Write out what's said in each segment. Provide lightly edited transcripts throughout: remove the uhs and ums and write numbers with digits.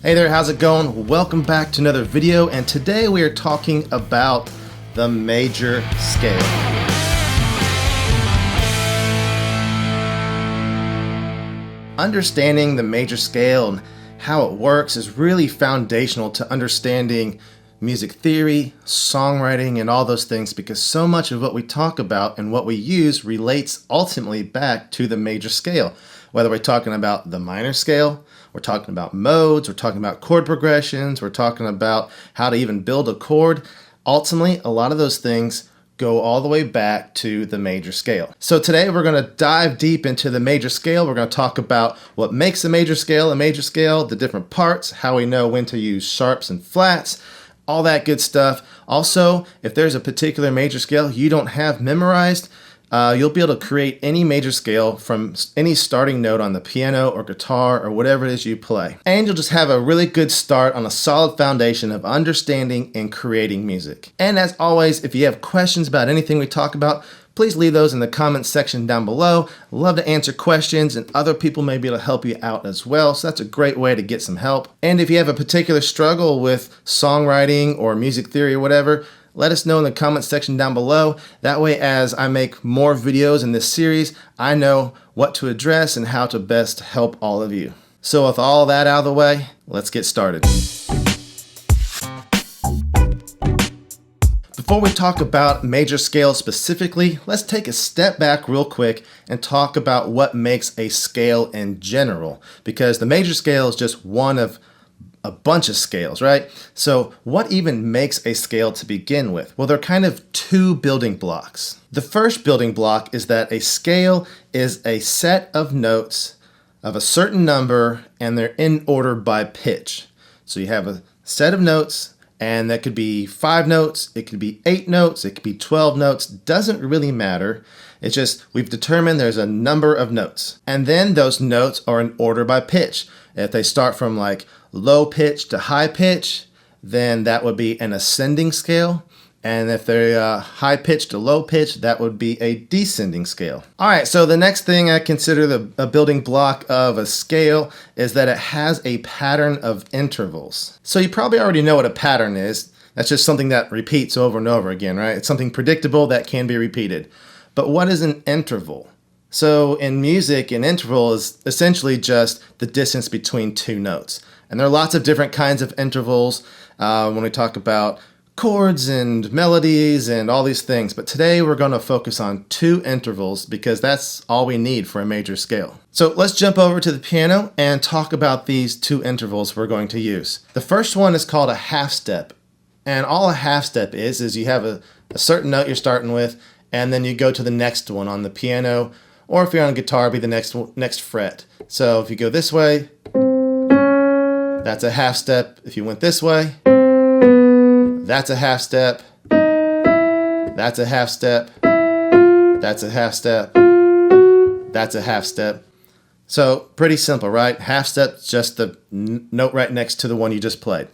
Hey there, how's it going? Welcome back to another video, and today we are talking about the major scale. Understanding the major scale and how it works is really foundational to understanding music theory, songwriting, and all those things, because so much of what we talk about and what we use relates ultimately back to the major scale. Whether we're talking about the minor scale, we're talking about modes, we're talking about chord progressions, we're talking about how to even build a chord. Ultimately, a lot of those things go all the way back to the major scale. So today we're going to dive deep into the major scale. We're going to talk about what makes a major scale, the different parts, how we know when to use sharps and flats, all that good stuff. Also, if there's a particular major scale you don't have memorized, you'll be able to create any major scale from any starting note on the piano or guitar or whatever it is you play. And you'll just have a really good start on a solid foundation of understanding and creating music. And as always, if you have questions about anything we talk about, please leave those in the comments section down below. I'd love to answer questions, and other people may be able to help you out as well. So that's a great way to get some help. And if you have a particular struggle with songwriting or music theory or whatever, let us know in the comments section down below. That way, as I make more videos in this series, I know what to address and how to best help all of you. So with all that out of the way, let's get started. Before we talk about major scales specifically, let's take a step back real quick and talk about what makes a scale in general, because the major scale is just one of a bunch of scales, right? So what even makes a scale to begin with? Well, there are kind of two building blocks. The first building block is that a scale is a set of notes of a certain number, and they're in order by pitch. So you have a set of notes, and that could be 5 notes, it could be 8 notes, it could be 12 notes, doesn't really matter. It's just we've determined there's a number of notes. And then those notes are in order by pitch. If they start from like low pitch to high pitch, then that would be an ascending scale. And if they're high pitch to low pitch, that would be a descending scale. All right, so the next thing I consider a building block of a scale is that it has a pattern of intervals. So you probably already know what a pattern is. That's just something that repeats over and over again, right? It's something predictable that can be repeated. But what is an interval? So in music, an interval is essentially just the distance between two notes. And there are lots of different kinds of intervals when we talk about chords and melodies and all these things. But today we're going to focus on two intervals because that's all we need for a major scale. So let's jump over to the piano and talk about these two intervals we're going to use. The first one is called a half step. And all a half step is you have a certain note you're starting with, and then you go to the next one on the piano, or if you're on a guitar, it'd be the next fret. So if you go this way, that's a half step. If you went this way, that's a half step. That's a half step. That's a half step. That's a half step. So pretty simple, right? Half step, just the note right next to the one you just played.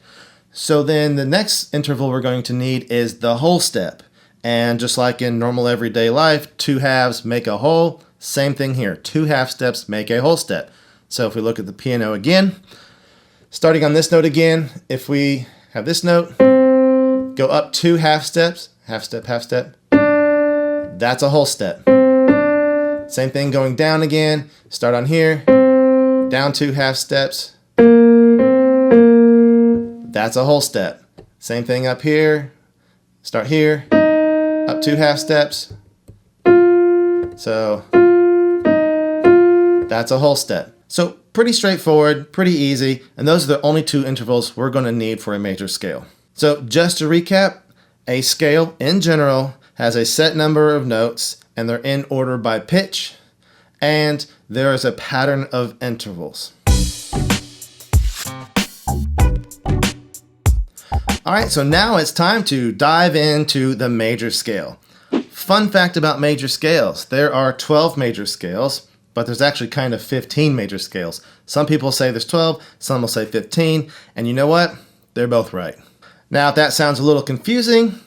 So then the next interval we're going to need is the whole step. And just like in normal everyday life, two halves make a whole. Same thing here. Two half steps make a whole step. So if we look at the piano again, starting on this note again, if we have this note, go up 2 half steps, half step, half step. That's a whole step. Same thing going down again. Start on here, down 2 half steps. That's a whole step. Same thing up here. Start here, up 2 half steps. So that's a whole step. So pretty straightforward, pretty easy, and those are the only two intervals we're going to need for a major scale. So just to recap, a scale in general has a set number of notes, and they're in order by pitch, and there is a pattern of intervals. All right, so now it's time to dive into the major scale. Fun fact about major scales, there are 12 major scales, but there's actually kind of 15 major scales. Some people say there's 12, some will say 15, and you know what? They're both right. Now, if that sounds a little confusing,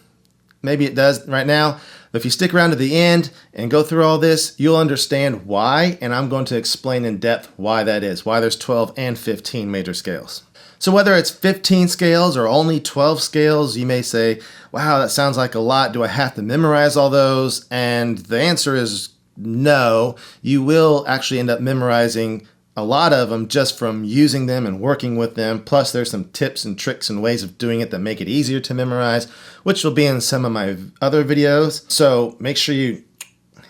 maybe it does right now, but if you stick around to the end and go through all this, you'll understand why, and I'm going to explain in depth why that is, why there's 12 and 15 major scales. So whether it's 15 scales or only 12 scales, you may say, wow, that sounds like a lot. Do I have to memorize all those? And the answer is no. You will actually end up memorizing a lot of them just from using them and working with them. Plus there's some tips and tricks and ways of doing it that make it easier to memorize, which will be in some of my other videos. So make sure you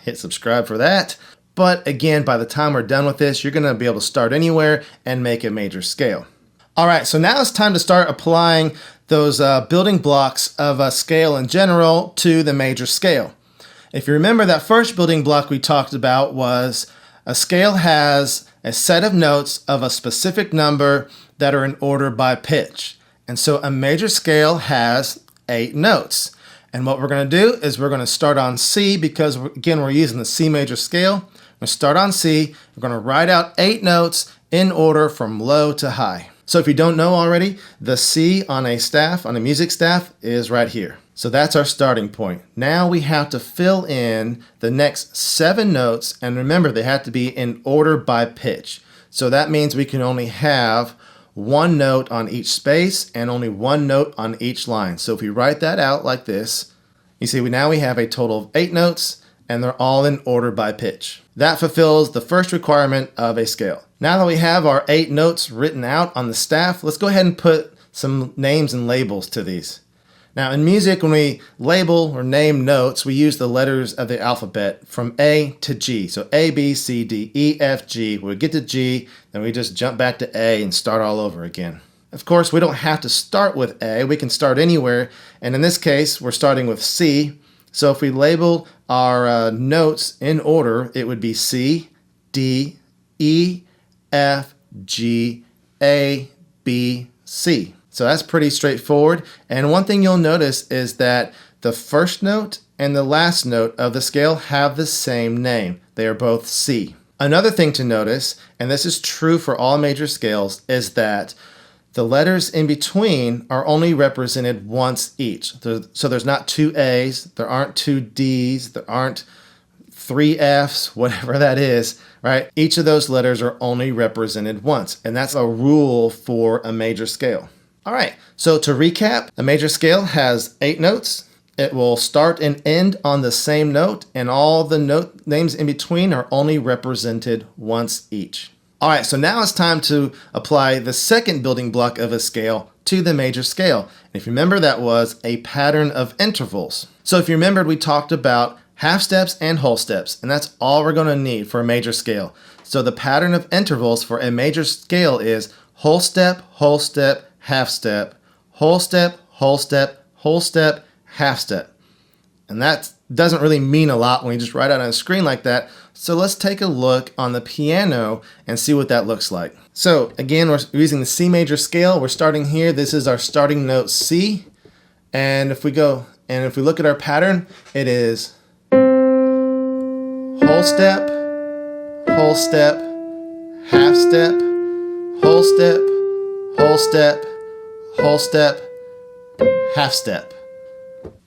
hit subscribe for that. But again, by the time we're done with this, you're going to be able to start anywhere and make a major scale. All right, so now it's time to start applying those building blocks of a scale in general to the major scale. If you remember, that first building block we talked about was a scale has a set of notes of a specific number that are in order by pitch. And so a major scale has 8 notes. And what we're going to do is we're going to start on C because, again, we're using the C major scale. We're going to start on C. We're going to write out 8 notes in order from low to high. So if you don't know already, the C on a staff, on a music staff, is right here. So that's our starting point. Now we have to fill in the next 7 notes, and remember they have to be in order by pitch. So that means we can only have 1 note on each space and only 1 note on each line. So if we write that out like this, you see now we have a total of 8 notes, and they're all in order by pitch. That fulfills the first requirement of a scale. Now that we have our 8 notes written out on the staff, let's go ahead and put some names and labels to these. Now in music, when we label or name notes, we use the letters of the alphabet from A to G. So A, B, C, D, E, F, G. When we get to G, then we just jump back to A and start all over again. Of course, we don't have to start with A. We can start anywhere. And in this case, we're starting with C. So if we label our notes in order, it would be C, D, E, F, G, A, B, C. So that's pretty straightforward. And one thing you'll notice is that the first note and the last note of the scale have the same name. They are both C. Another thing to notice, and this is true for all major scales, is that the letters in between are only represented once each. So there's not 2 A's, there aren't 2 D's, there aren't 3 F's, whatever that is, right? Each of those letters are only represented once, and that's a rule for a major scale. All right, so to recap, a major scale has 8 notes. It will start and end on the same note, and all the note names in between are only represented once each. All right, so now it's time to apply the second building block of a scale to the major scale. And if you remember, that was a pattern of intervals. So if you remembered, we talked about half steps and whole steps, and that's all we're going to need for a major scale. So the pattern of intervals for a major scale is whole step, half step, whole step, whole step, whole step, half step. And that doesn't really mean a lot when you just write it on a screen like that. So let's take a look on the piano and see what that looks like. So again, we're using the C major scale. We're starting here. This is our starting note C. And if we look at our pattern, it is whole step, half step, whole step, whole step, whole step, half step.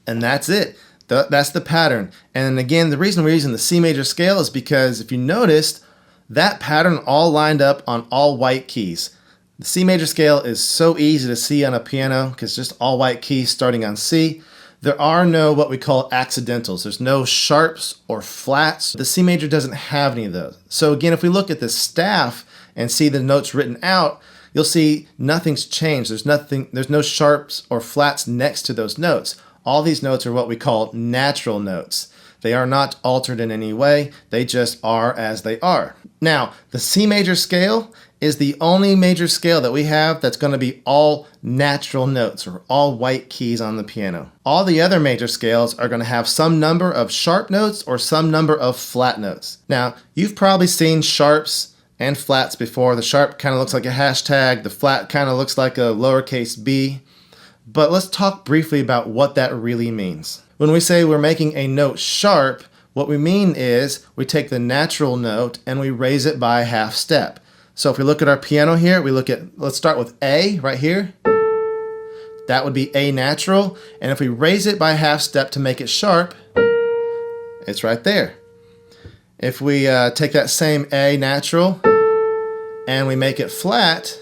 And that's it. That's the pattern. And again, the reason we're using the C major scale is because if you noticed, that pattern all lined up on all white keys. The C major scale is so easy to see on a piano because just all white keys starting on C. There are no what we call accidentals. There's no sharps or flats. The C major doesn't have any of those. So again, if we look at the staff and see the notes written out, you'll see nothing's changed. There's no sharps or flats next to those notes. All these notes are what we call natural notes. They are not altered in any way. They just are as they are. Now, the C major scale is the only major scale that we have that's going to be all natural notes or all white keys on the piano. All the other major scales are going to have some number of sharp notes or some number of flat notes. Now, you've probably seen sharps and flats before. The sharp kind of looks like a hashtag. The flat kind of looks like a lowercase b. But let's talk briefly about what that really means. When we say we're making a note sharp, what we mean is we take the natural note and we raise it by a half step. So if we look at our piano here, let's start with A right here. That would be A natural. And if we raise it by a half step to make it sharp, it's right there. If we take that same A natural and we make it flat,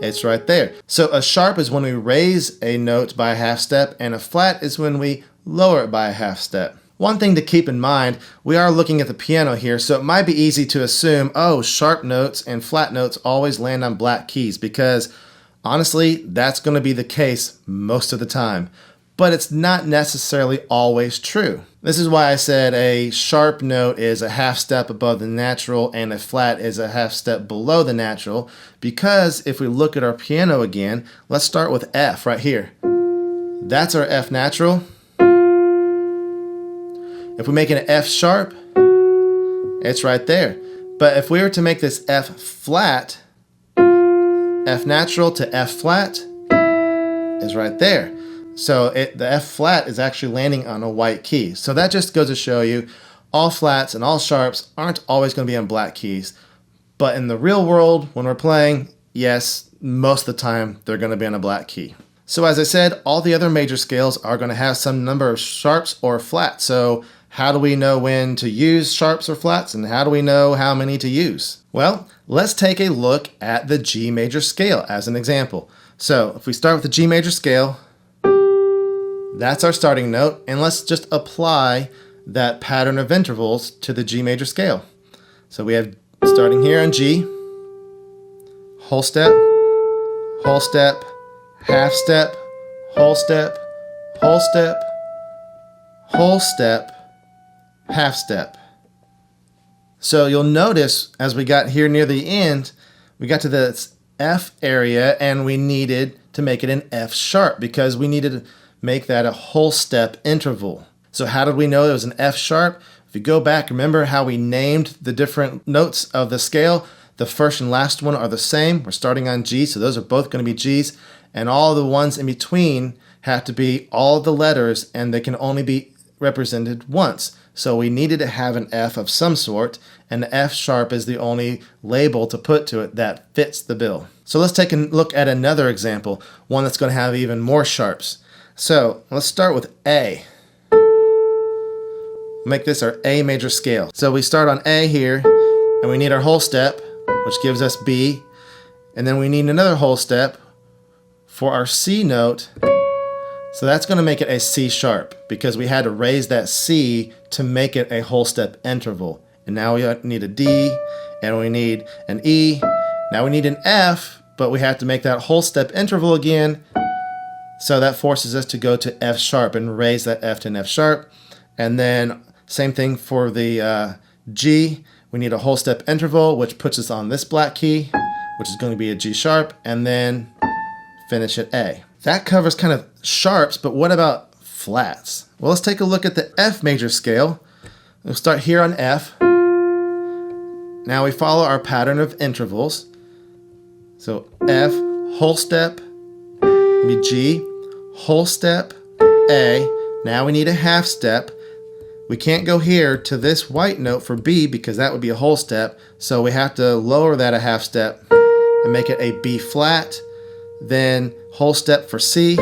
It's right there. So a sharp is when we raise a note by a half step, and a flat is when we lower it by a half step. One thing to keep in mind, we are looking at the piano here, so it might be easy to assume, oh, sharp notes and flat notes always land on black keys, because honestly, that's going to be the case most of the time. But it's not necessarily always true. This is why I said a sharp note is a half step above the natural and a flat is a half step below the natural, because if we look at our piano again, let's start with F right here. That's our F natural. If we make it an F sharp, it's right there. But if we were to make this F flat, F natural to F flat is right there. So the F flat is actually landing on a white key. So that just goes to show you all flats and all sharps aren't always going to be on black keys. But in the real world, when we're playing, yes, most of the time they're going to be on a black key. So as I said, all the other major scales are going to have some number of sharps or flats. So how do we know when to use sharps or flats, and how do we know how many to use? Well, let's take a look at the G major scale as an example. So if we start with the G major scale, that's our starting note, and let's just apply that pattern of intervals to the G major scale. So we have starting here on G, whole step, half step, whole step, whole step, whole step, half step. So you'll notice as we got here near the end, we got to this F area and we needed to make it an F sharp because we needed to make that a whole step interval. So how did we know it was an F sharp? If you go back, remember how we named the different notes of the scale? The first and last one are the same. We're starting on G, so those are both going to be G's. And all the ones in between have to be all the letters, and they can only be represented once. So we needed to have an F of some sort, and the F sharp is the only label to put to it that fits the bill. So let's take a look at another example, one that's going to have even more sharps. So let's start with A. Make this our A major scale. So we start on A here, and we need our whole step, which gives us B, and then we need another whole step for our C note. So that's going to make it a C sharp because we had to raise that C to make it a whole step interval. And now we need a D, and we need an E. Now we need an F, but we have to make that whole step interval again. So that forces us to go to F sharp and raise that F to an F sharp. And then same thing for the G. We need a whole step interval, which puts us on this black key, which is going to be a G sharp, and then finish at A. That covers kind of sharps, but what about flats? Well, let's take a look at the F major scale. We'll start here on F. Now we follow our pattern of intervals. So F, whole step, be G, whole step, A. Now we need a half step. We can't go here to this white note for B because that would be a whole step. So we have to lower that a half step and make it a B flat. Then whole step for C,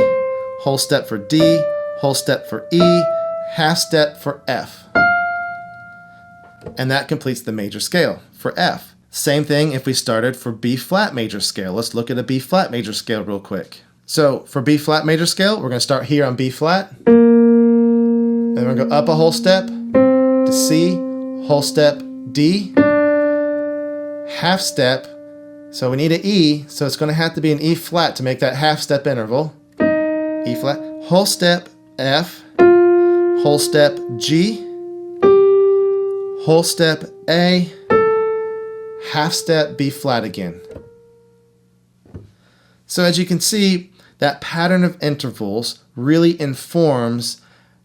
whole step for D, whole step for E, half step for F. And that completes the major scale for F. Same thing if we started for B flat major scale. Let's look at a B flat major scale real quick. So for B flat major scale, we're going to start here on B flat. And we're going to go up a whole step to C, whole step D, half step. So we need an E, so it's going to have to be an E flat to make that half step interval. E flat, whole step F, whole step G, whole step A, half step B flat again. So as you can see, that pattern of intervals really informs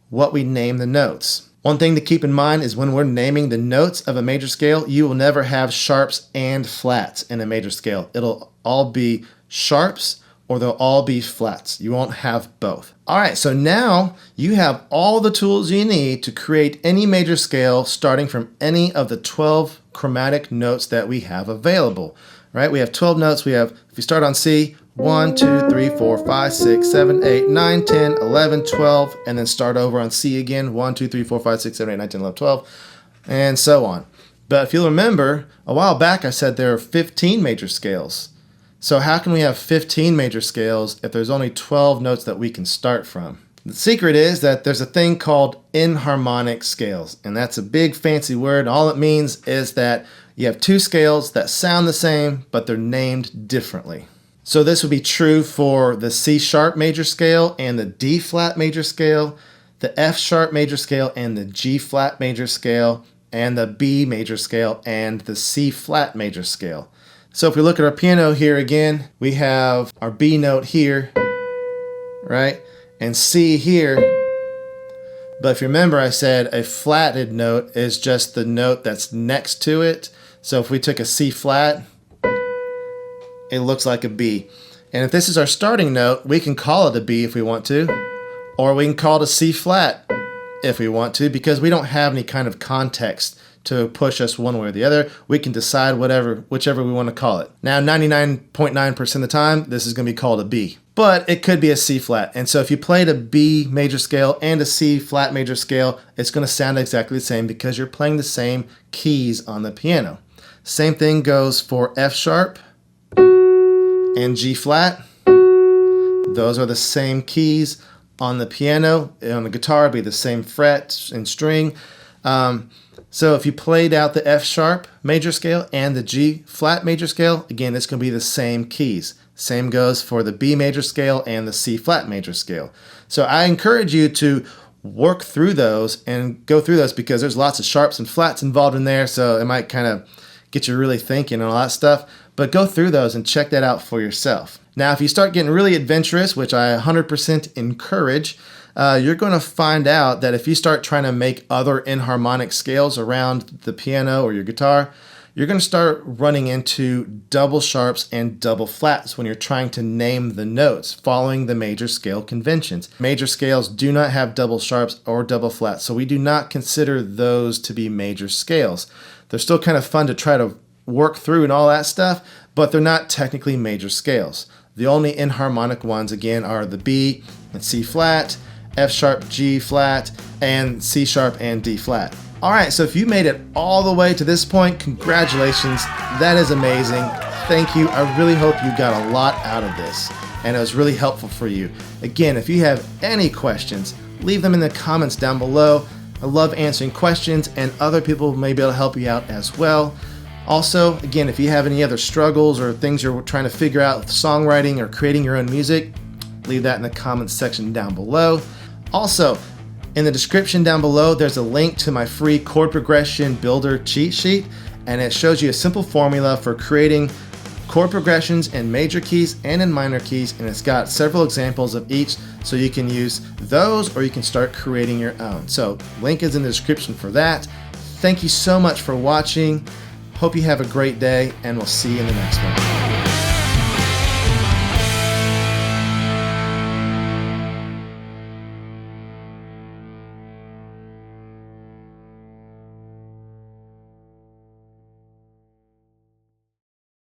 what we name the notes. One thing to keep in mind is when we're naming the notes of a major scale, you will never have sharps and flats in a major scale. It'll all be sharps or they'll all be flats. You won't have both. All right, so now you have all the tools you need to create any major scale starting from any of the 12 chromatic notes that we have available. Right? We have 12 notes. We have, if you start on C, 1, 2, 3, 4, 5, 6, 7, 8, 9, 10, 11, 12, and then start over on C again, 1, 2, 3, 4, 5, 6, 7, 8, 9, 10, 11, 12, and so on. But if you'll remember, a while back I said there are 15 major scales. So how can we have 15 major scales if there's only 12 notes that we can start from? The secret is that there's a thing called enharmonic scales, and that's a big fancy word. All it means is that you have two scales that sound the same, but they're named differently. So this would be true for the C sharp major scale and the D flat major scale, the F sharp major scale and the G flat major scale, and the B major scale and the C flat major scale. So if we look at our piano here again, we have our B note here, right? And C here. But if you remember, I said a flatted note is just the note that's next to it. So if we took a C flat, it looks like a B. And if this is our starting note, we can call it a B if we want to, or we can call it a C flat if we want to, because we don't have any kind of context to push us one way or the other. We can decide whichever we want to call it. Now, 99.9% of the time, this is going to be called a B, but it could be a C flat. And so if you played a B major scale and a C flat major scale, it's going to sound exactly the same because you're playing the same keys on the piano. Same thing goes for F sharp and G flat. Those are the same keys on the piano. On the guitar, it'd be the same fret and string. So if you played out the F sharp major scale and the G flat major scale, again, it's going to be the same keys. Same goes for the B major scale and the C flat major scale. So I encourage you to work through those and go through those because there's lots of sharps and flats involved in there, so it might kind of get you really thinking and all that stuff. But go through those and check that out for yourself. Now, if you start getting really adventurous, which I 100% encourage, you're going to find out that if you start trying to make other enharmonic scales around the piano or your guitar, you're going to start running into double sharps and double flats when you're trying to name the notes following the major scale conventions. Major scales do not have double sharps or double flats, so we do not consider those to be major scales. They're still kind of fun to try to work through and all that stuff, but they're not technically major scales. The only enharmonic ones, again, are the B and C flat, F sharp, G flat, and C sharp and D flat. All right, so if you made it all the way to this point, congratulations. That is amazing. Thank you. I really hope you got a lot out of this and it was really helpful for you. Again, if you have any questions, leave them in the comments down below. I love answering questions and other people may be able to help you out as well. Also, again, if you have any other struggles or things you're trying to figure out with songwriting or creating your own music, leave that in the comments section down below. Also, in the description down below, there's a link to my free Chord Progression Builder cheat sheet, and it shows you a simple formula for creating chord progressions in major keys and in minor keys, and it's got several examples of each, so you can use those or you can start creating your own. So, link is in the description for that. Thank you so much for watching. Hope you have a great day, and we'll see you in the next one.